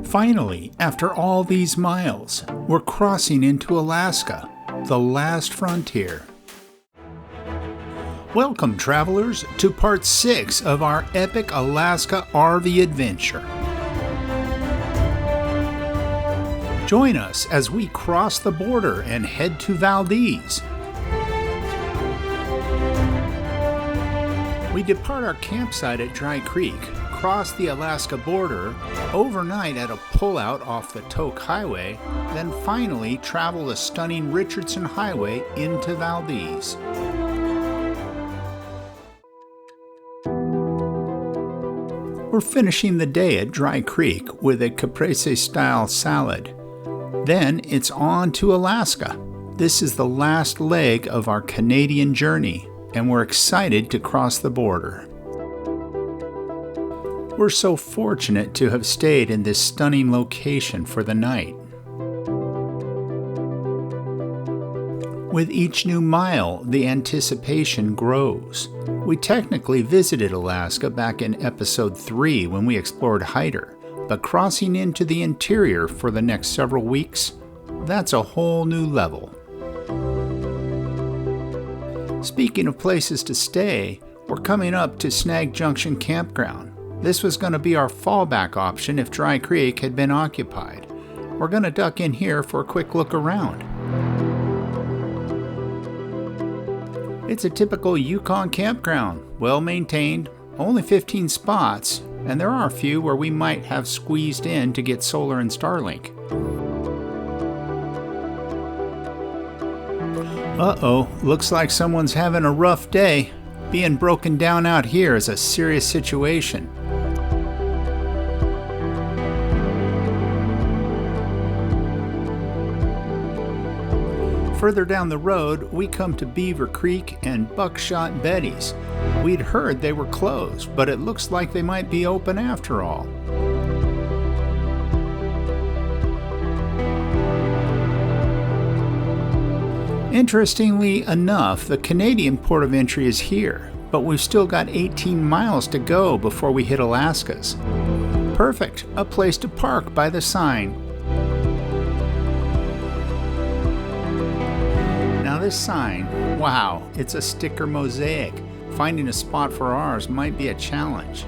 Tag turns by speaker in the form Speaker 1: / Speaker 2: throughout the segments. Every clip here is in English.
Speaker 1: Finally, after all these miles, we're crossing into Alaska, the last frontier. Welcome, travelers, to part 6 of our epic Alaska RV adventure. Join us as we cross the border and head to Valdez. We depart our campsite at Dry Creek, cross the Alaska border, overnight at a pullout off the Tok Highway, then finally travel the stunning Richardson Highway into Valdez. We're finishing the day at Dry Creek with a caprese-style salad. Then it's on to Alaska. This is the last leg of our Canadian journey, and we're excited to cross the border. We're so fortunate to have stayed in this stunning location for the night. With each new mile, the anticipation grows. We technically visited Alaska back in episode 3 when we explored Hyder, but crossing into the interior for the next several weeks, that's a whole new level. Speaking of places to stay, we're coming up to Snag Junction Campground. This was going to be our fallback option if Dry Creek had been occupied. We're going to duck in here for a quick look around. It's a typical Yukon campground, well maintained, only 15 spots, and there are a few where we might have squeezed in to get solar and Starlink. Uh-oh, looks like someone's having a rough day. Being broken down out here is a serious situation. Further down the road, we come to Beaver Creek and Buckshot Betty's. We'd heard they were closed, but it looks like they might be open after all. Interestingly enough, the Canadian port of entry is here, but we've still got 18 miles to go before we hit Alaska's. Perfect, a place to park by the sign. Now this sign, wow, it's a sticker mosaic. Finding a spot for ours might be a challenge.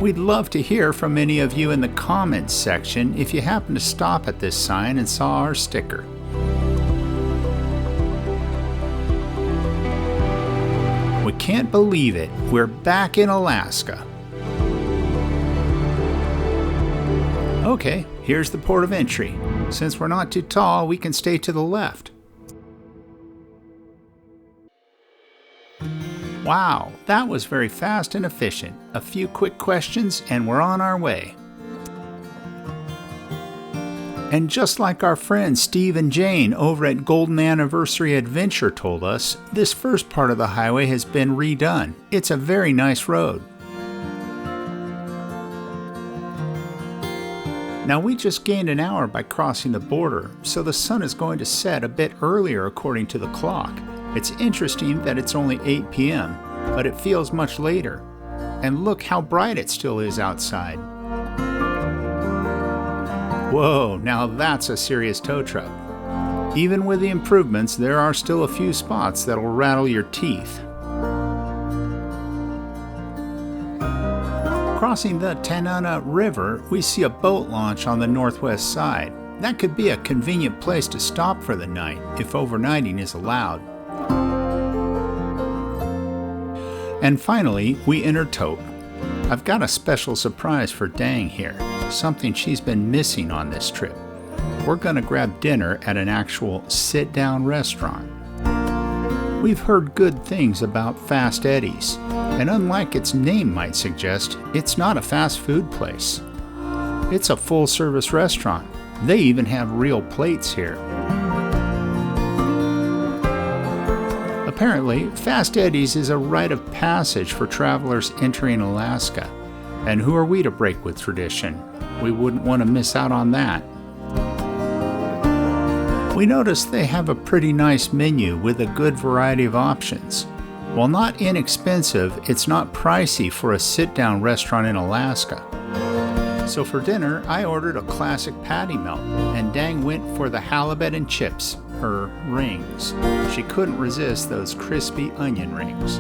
Speaker 1: We'd love to hear from any of you in the comments section if you happen to stop at this sign and saw our sticker. We can't believe it, we're back in Alaska. Okay, here's the port of entry. Since we're not too tall, we can stay to the left. Wow, that was very fast and efficient. A few quick questions and we're on our way. And just like our friends Steve and Jane over at Golden Anniversary Adventure told us, this first part of the highway has been redone. It's a very nice road. Now we just gained an hour by crossing the border, so the sun is going to set a bit earlier according to the clock. It's interesting that it's only 8 p.m., but it feels much later. And look how bright it still is outside. Whoa, now that's a serious tow truck. Even with the improvements, there are still a few spots that'll rattle your teeth. Crossing the Tanana River, we see a boat launch on the northwest side. That could be a convenient place to stop for the night, if overnighting is allowed. And finally, we enter Tok. I've got a special surprise for Dang here, something she's been missing on this trip. We're gonna grab dinner at an actual sit-down restaurant. We've heard good things about Fast Eddie's, and unlike its name might suggest, it's not a fast food place. It's a full-service restaurant. They even have real plates here. Apparently, Fast Eddie's is a rite of passage for travelers entering Alaska. And who are we to break with tradition? We wouldn't want to miss out on that. We noticed they have a pretty nice menu with a good variety of options. While not inexpensive, it's not pricey for a sit-down restaurant in Alaska. So for dinner, I ordered a classic patty melt, and Dang went for the halibut and chips, her rings. She couldn't resist those crispy onion rings.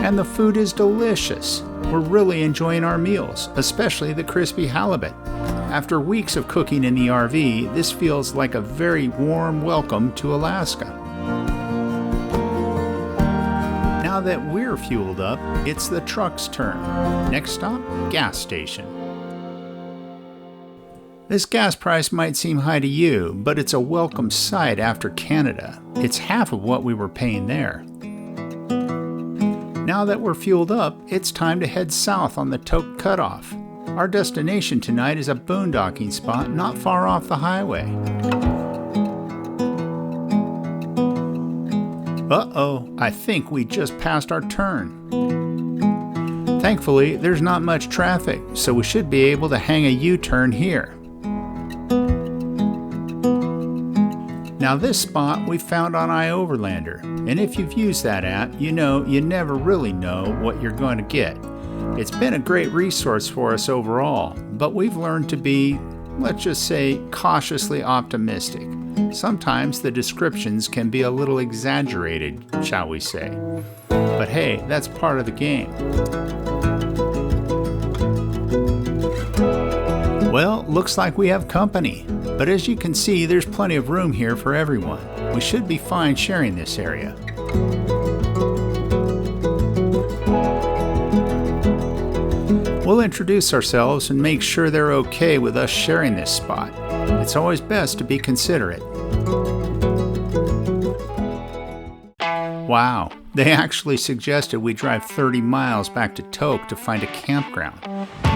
Speaker 1: And the food is delicious. We're really enjoying our meals, especially the crispy halibut. After weeks of cooking in the RV, this feels like a very warm welcome to Alaska. Now that we're fueled up, it's the truck's turn. Next stop, gas station. This gas price might seem high to you, but it's a welcome sight after Canada. It's half of what we were paying there. Now that we're fueled up, it's time to head south on the Tok Cutoff. Our destination tonight is a boondocking spot not far off the highway. Uh-oh, I think we just passed our turn. Thankfully, there's not much traffic, so we should be able to hang a U-turn here. Now this spot we found on iOverlander, and if you've used that app, you know you never really know what you're going to get. It's been a great resource for us overall, but we've learned to be, let's just say, cautiously optimistic. Sometimes the descriptions can be a little exaggerated, shall we say. But hey, that's part of the game. Well, looks like we have company, but as you can see, there's plenty of room here for everyone. We should be fine sharing this area. We'll introduce ourselves and make sure they're okay with us sharing this spot. It's always best to be considerate. Wow, they actually suggested we drive 30 miles back to Tok to find a campground,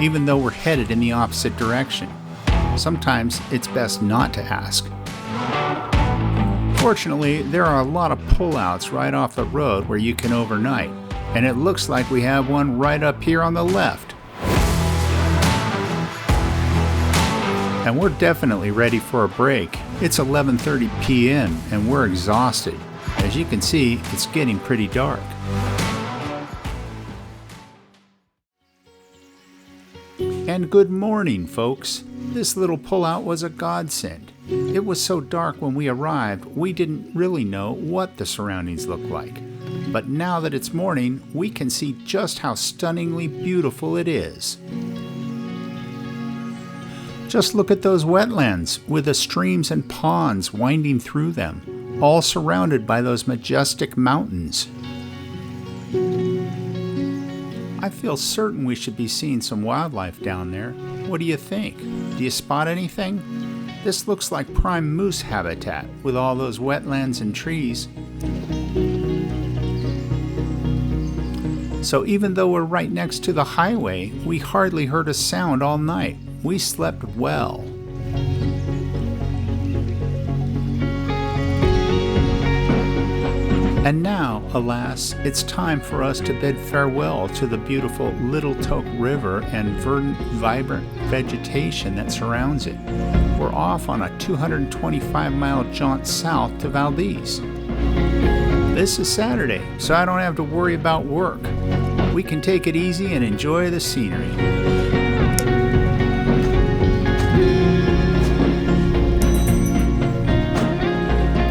Speaker 1: even though we're headed in the opposite direction. Sometimes it's best not to ask. Fortunately, there are a lot of pullouts right off the road where you can overnight, and it looks like we have one right up here on the left. And we're definitely ready for a break. It's 11:30 p.m. and we're exhausted. As you can see, it's getting pretty dark. And good morning, folks. This little pullout was a godsend. It was so dark when we arrived, we didn't really know what the surroundings looked like. But now that it's morning, we can see just how stunningly beautiful it is. Just look at those wetlands with the streams and ponds winding through them, all surrounded by those majestic mountains. I feel certain we should be seeing some wildlife down there. What do you think? Do you spot anything? This looks like prime moose habitat with all those wetlands and trees. So even though we're right next to the highway, we hardly heard a sound all night. We slept well. And now, alas, it's time for us to bid farewell to the beautiful Little Tok River and verdant, vibrant vegetation that surrounds it. We're off on a 225-mile jaunt south to Valdez. This is Saturday, so I don't have to worry about work. We can take it easy and enjoy the scenery.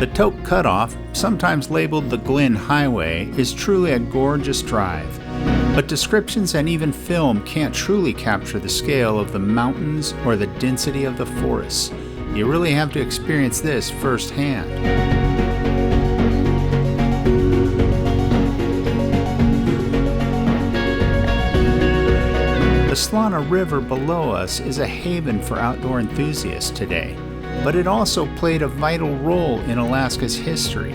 Speaker 1: The Tok Cutoff, sometimes labeled the Glen Highway, is truly a gorgeous drive. But descriptions and even film can't truly capture the scale of the mountains or the density of the forests. You really have to experience this firsthand. The Slana River below us is a haven for outdoor enthusiasts today. But it also played a vital role in Alaska's history.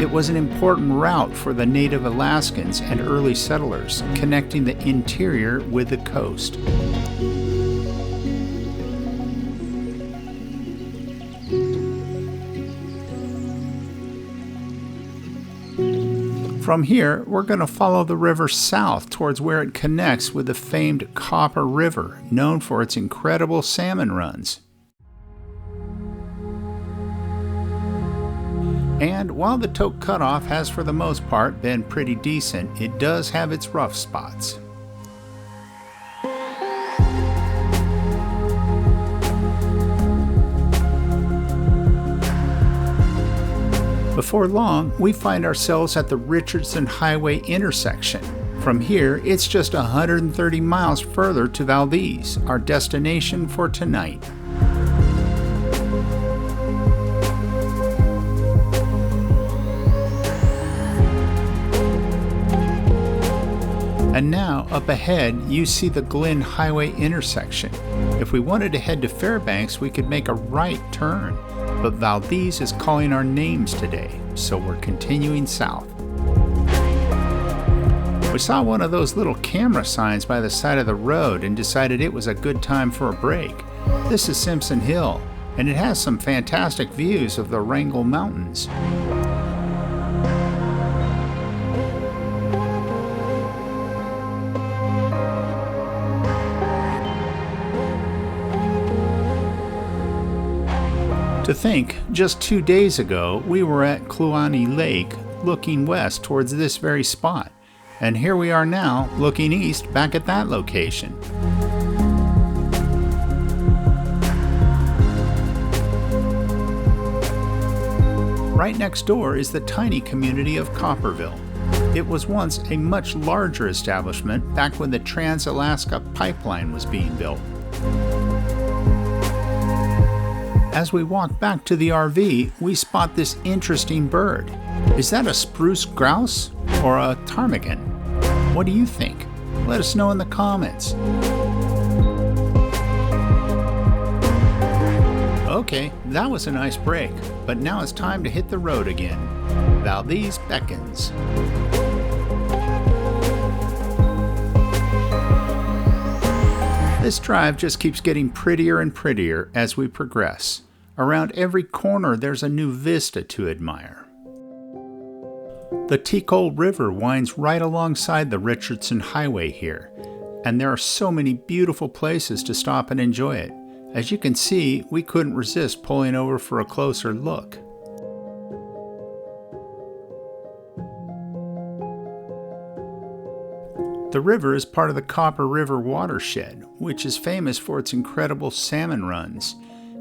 Speaker 1: It was an important route for the native Alaskans and early settlers, connecting the interior with the coast. From here, we're going to follow the river south towards where it connects with the famed Copper River, known for its incredible salmon runs. And while the Tok Cutoff has for the most part been pretty decent, it does have its rough spots. Before long, we find ourselves at the Richardson Highway intersection. From here, it's just 130 miles further to Valdez, our destination for tonight. And now, up ahead, you see the Glen Highway intersection. If we wanted to head to Fairbanks, we could make a right turn, but Valdez is calling our names today, so we're continuing south. We saw one of those little camera signs by the side of the road and decided it was a good time for a break. This is Simpson Hill, and it has some fantastic views of the Wrangell Mountains. To think, just 2 days ago, we were at Kluane Lake looking west towards this very spot. And here we are now, looking east back at that location. Right next door is the tiny community of Copperville. It was once a much larger establishment back when the Trans-Alaska Pipeline was being built. As we walk back to the RV, we spot this interesting bird. Is that a spruce grouse or a ptarmigan? What do you think? Let us know in the comments. Okay, that was a nice break, but now it's time to hit the road again. Valdez beckons. This drive just keeps getting prettier and prettier as we progress. Around every corner there's a new vista to admire. The Ticol River winds right alongside the Richardson Highway here, and there are so many beautiful places to stop and enjoy it. As you can see, we couldn't resist pulling over for a closer look. The river is part of the Copper River watershed, which is famous for its incredible salmon runs.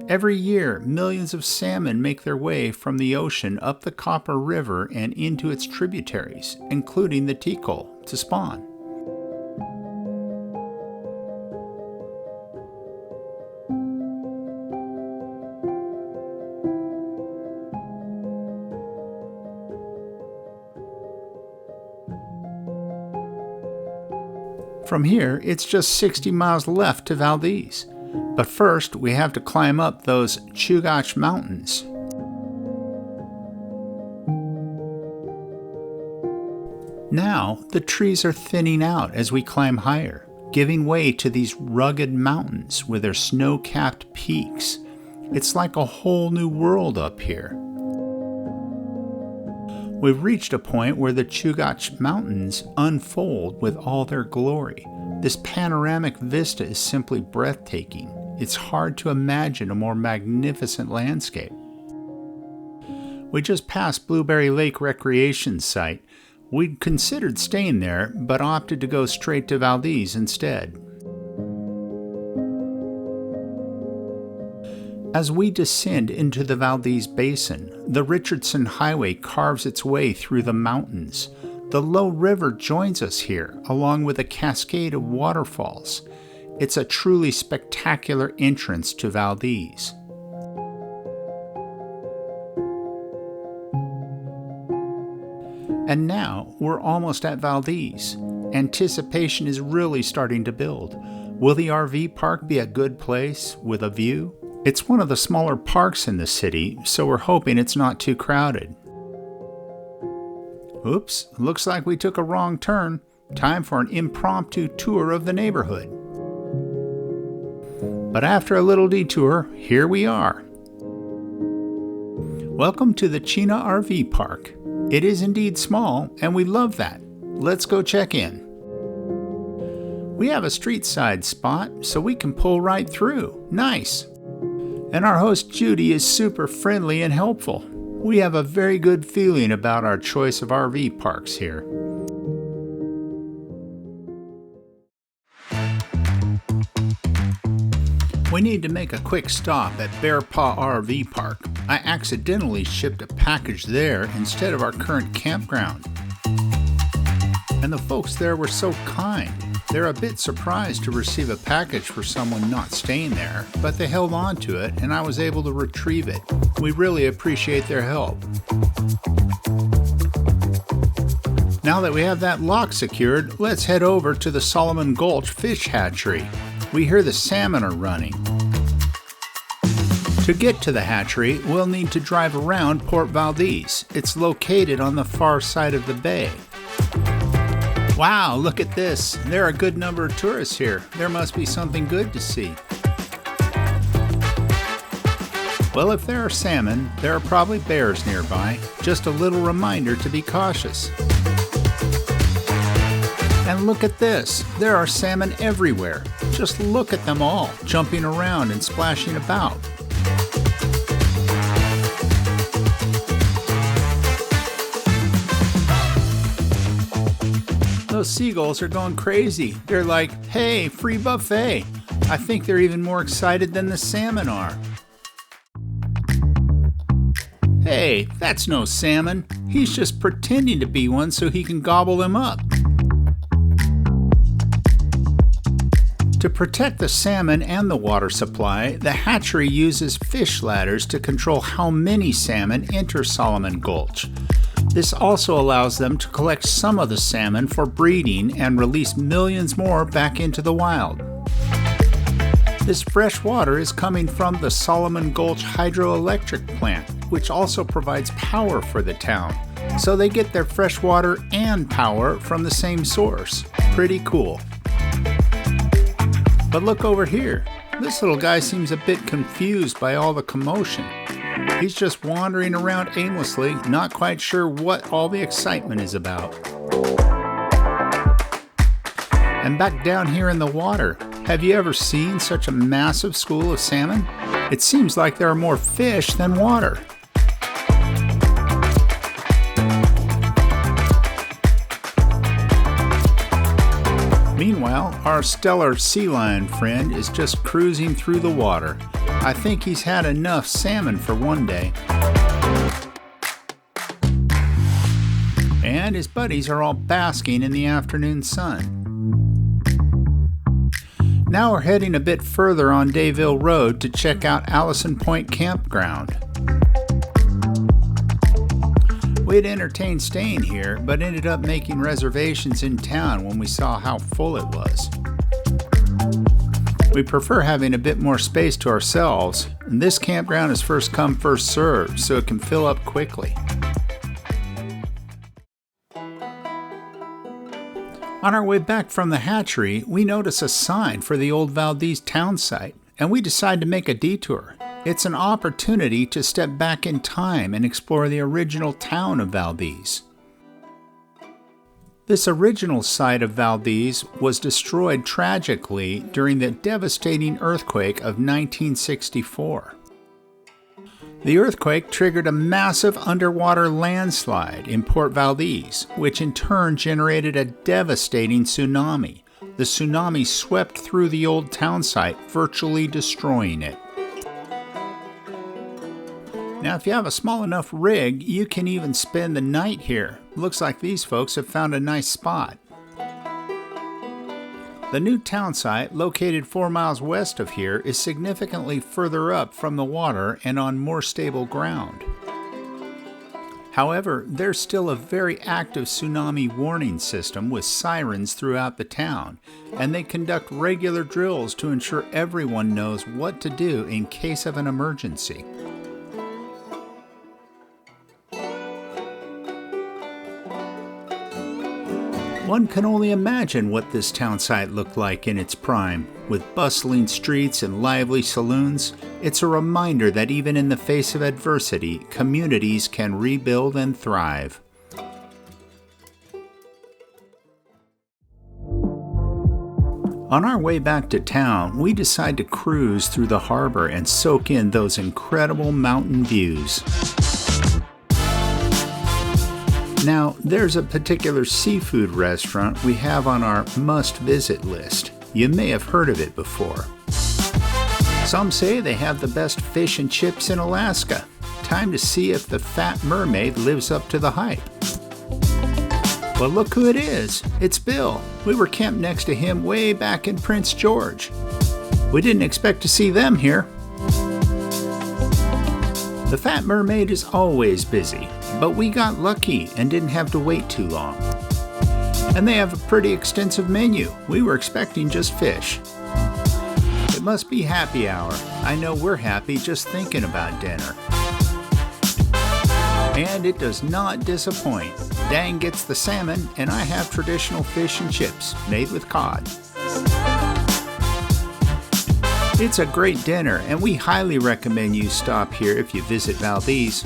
Speaker 1: Every year, millions of salmon make their way from the ocean up the Copper River and into its tributaries, including the Ticol, to spawn. From here, it's just 60 miles left to Valdez. But first, we have to climb up those Chugach Mountains. Now, the trees are thinning out as we climb higher, giving way to these rugged mountains with their snow-capped peaks. It's like a whole new world up here. We've reached a point where the Chugach Mountains unfold with all their glory. This panoramic vista is simply breathtaking. It's hard to imagine a more magnificent landscape. We just passed Blueberry Lake Recreation Site. We'd considered staying there, but opted to go straight to Valdez instead. As we descend into the Valdez Basin, the Richardson Highway carves its way through the mountains. The low river joins us here, along with a cascade of waterfalls. It's a truly spectacular entrance to Valdez. And now we're almost at Valdez. Anticipation is really starting to build. Will the RV park be a good place with a view? It's one of the smaller parks in the city, so we're hoping it's not too crowded. Oops, looks like we took a wrong turn. Time for an impromptu tour of the neighborhood. But after a little detour, here we are. Welcome to the Chena RV Park. It is indeed small, and we love that. Let's go check in. We have a street side spot, so we can pull right through. Nice. And our host Judy is super friendly and helpful. We have a very good feeling about our choice of RV parks here. We need to make a quick stop at Bear Paw RV Park. I accidentally shipped a package there instead of our current campground. And the folks there were so kind. They're a bit surprised to receive a package for someone not staying there, but they held on to it and I was able to retrieve it. We really appreciate their help. Now that we have that lock secured, let's head over to the Solomon Gulch Fish Hatchery. We hear the salmon are running. To get to the hatchery, we'll need to drive around Port Valdez. It's located on the far side of the bay. Wow, look at this. There are a good number of tourists here. There must be something good to see. Well, if there are salmon, there are probably bears nearby. Just a little reminder to be cautious. And look at this. There are salmon everywhere. Just look at them all, jumping around and splashing about. Those seagulls are going crazy. They're like, hey, free buffet. I think they're even more excited than the salmon are. Hey, that's no salmon. He's just pretending to be one so he can gobble them up. To protect the salmon and the water supply, the hatchery uses fish ladders to control how many salmon enter Solomon Gulch. This also allows them to collect some of the salmon for breeding and release millions more back into the wild. This fresh water is coming from the Solomon Gulch hydroelectric plant, which also provides power for the town. So they get their fresh water and power from the same source. Pretty cool. But look over here. This little guy seems a bit confused by all the commotion. He's just wandering around aimlessly, not quite sure what all the excitement is about. And back down here in the water, have you ever seen such a massive school of salmon? It seems like there are more fish than water. Meanwhile, our stellar sea lion friend is just cruising through the water. I think he's had enough salmon for one day. And his buddies are all basking in the afternoon sun. Now we're heading a bit further on Dayville Road to check out Allison Point Campground. We had entertained staying here, but ended up making reservations in town when we saw how full it was. We prefer having a bit more space to ourselves, and this campground is first come, first served, so it can fill up quickly. On our way back from the hatchery, we notice a sign for the old Valdez town site, and we decide to make a detour. It's an opportunity to step back in time and explore the original town of Valdez. This original site of Valdez was destroyed tragically during the devastating earthquake of 1964. The earthquake triggered a massive underwater landslide in Port Valdez, which in turn generated a devastating tsunami. The tsunami swept through the old town site, virtually destroying it. Now, if you have a small enough rig, you can even spend the night here. Looks like these folks have found a nice spot. The new town site, located 4 miles west of here, is significantly further up from the water and on more stable ground. However, there's still a very active tsunami warning system with sirens throughout the town, and they conduct regular drills to ensure everyone knows what to do in case of an emergency. One can only imagine what this town site looked like in its prime. With bustling streets and lively saloons, it's a reminder that even in the face of adversity, communities can rebuild and thrive. On our way back to town, we decide to cruise through the harbor and soak in those incredible mountain views. Now, there's a particular seafood restaurant we have on our must-visit list. You may have heard of it before. Some say they have the best fish and chips in Alaska. Time to see if the Fat Mermaid lives up to the hype. Well, look who it is. It's Bill. We were camped next to him way back in Prince George. We didn't expect to see them here. The Fat Mermaid is always busy, but we got lucky and didn't have to wait too long. And they have a pretty extensive menu. We were expecting just fish. It must be happy hour. I know we're happy just thinking about dinner. And it does not disappoint. Dang gets the salmon, and I have traditional fish and chips made with cod. It's a great dinner, and we highly recommend you stop here if you visit Valdez.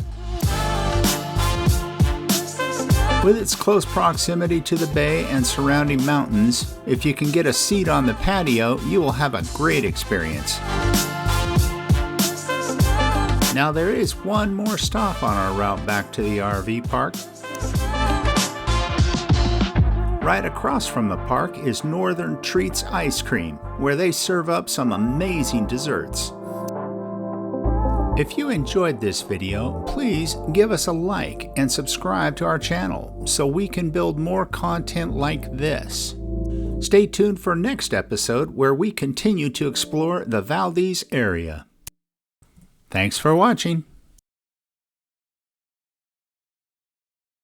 Speaker 1: With its close proximity to the bay and surrounding mountains, if you can get a seat on the patio, you will have a great experience. Now there is one more stop on our route back to the RV park. Right across from the park is Northern Treats Ice Cream, where they serve up some amazing desserts. If you enjoyed this video, please give us a like and subscribe to our channel so we can build more content like this. Stay tuned for next episode where we continue to explore the Valdez area. Thanks for watching.